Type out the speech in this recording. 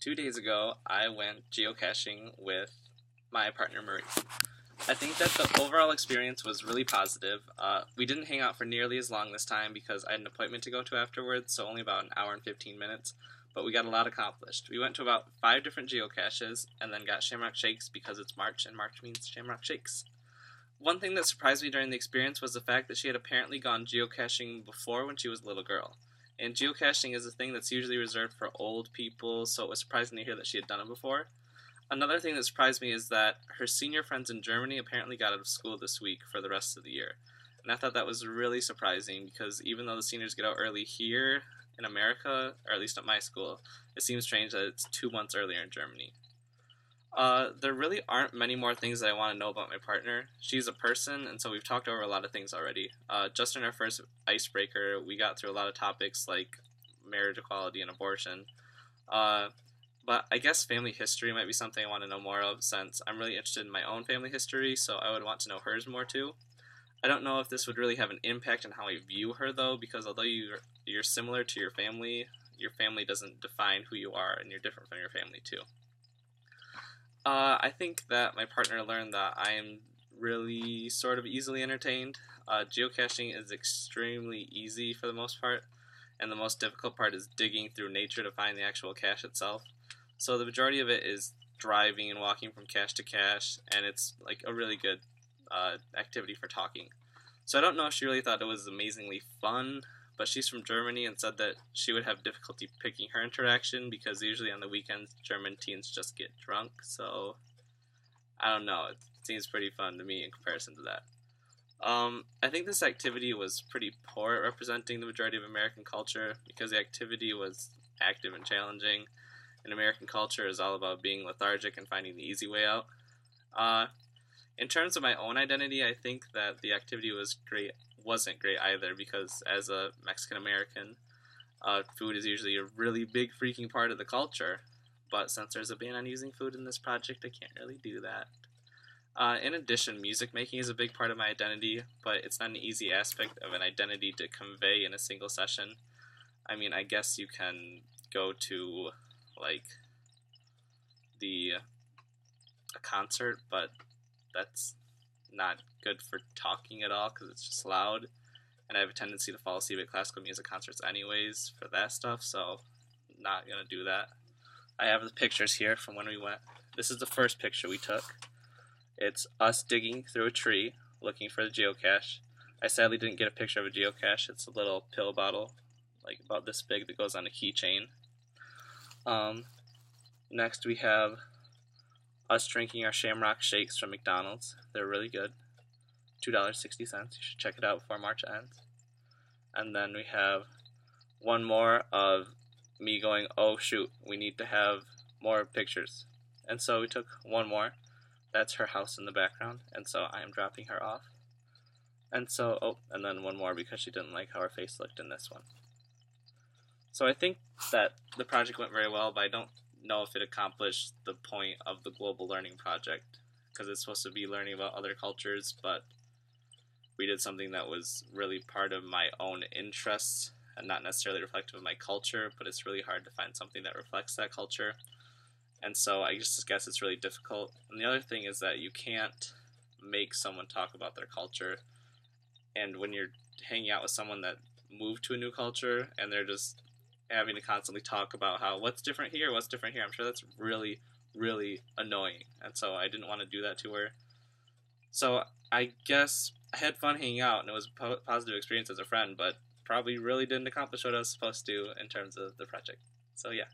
2 days ago, I went geocaching with my partner Marie. I think that the overall experience was really positive. We didn't hang out for nearly as long this time because I had an appointment to go to afterwards, so only about an hour and 15 minutes, but we got a lot accomplished. We went to about 5 different geocaches and then got Shamrock Shakes because it's March and March means Shamrock Shakes. One thing that surprised me during the experience was the fact that she had apparently gone geocaching before when she was a little girl. And geocaching is a thing that's usually reserved for old people, so it was surprising to hear that she had done it before. Another thing that surprised me is that her senior friends in Germany apparently got out of school this week for the rest of the year. And I thought that was really surprising because even though the seniors get out early here in America, or at least at my school, it seems strange that it's 2 months earlier in Germany. There really aren't many more things that I want to know about my partner. She's a person, and so we've talked over a lot of things already. Just in our first icebreaker, we got through a lot of topics like marriage equality and abortion. But I guess family history might be something I want to know more of since I'm really interested in my own family history, so I would want to know hers more too. I don't know if this would really have an impact on how I view her though, because although you're similar to your family doesn't define who you are, and you're different from your family too. I think that my partner learned that I am really sort of easily entertained. Geocaching is extremely easy for the most part, and the most difficult part is digging through nature to find the actual cache itself. So the majority of it is driving and walking from cache to cache, and it's like a really good activity for talking. So I don't know if she really thought it was amazingly fun, but she's from Germany and said that she would have difficulty picking her interaction because usually on the weekends German teens just get drunk, so I don't know, it seems pretty fun to me in comparison to that. I think this activity was pretty poor at representing the majority of American culture because the activity was active and challenging, and American culture is all about being lethargic and finding the easy way out. Uh, in terms of my own identity, I think that the activity wasn't great either because as a Mexican American, food is usually a really big freaking part of the culture. But since there's a ban on using food in this project, I can't really do that. In addition, music making is a big part of my identity, but it's not an easy aspect of an identity to convey in a single session. I mean, I guess you can go to like the a concert, but that's not good for talking at all because it's just loud, and I have a tendency to fall asleep at classical music concerts anyways for that stuff, so not gonna do that. I have the pictures here from when we went. This is the first picture we took. It's us digging through a tree looking for the geocache. I sadly didn't get a picture of a geocache. It's a little pill bottle, like about this big, that goes on a keychain. Next we have us drinking our Shamrock Shakes from McDonald's. They're really good. $2.60. You should check it out before March ends. And then we have one more of me going, oh shoot, we need to have more pictures. And so we took one more. That's her house in the background, and so I am dropping her off. And so, and then one more because she didn't like how her face looked in this one. So I think that the project went very well, but I don't know if it accomplished the point of the global learning project, because it's supposed to be learning about other cultures, but we did something that was really part of my own interests and not necessarily reflective of my culture, but it's really hard to find something that reflects that culture. And so I just guess it's really difficult. And the other thing is that you can't make someone talk about their culture. And when you're hanging out with someone that moved to a new culture and they're just having to constantly talk about how what's different here, I'm sure that's really, really annoying. And so I didn't want to do that to her. So I guess I had fun hanging out and it was a positive experience as a friend, but probably really didn't accomplish what I was supposed to in terms of the project. So yeah.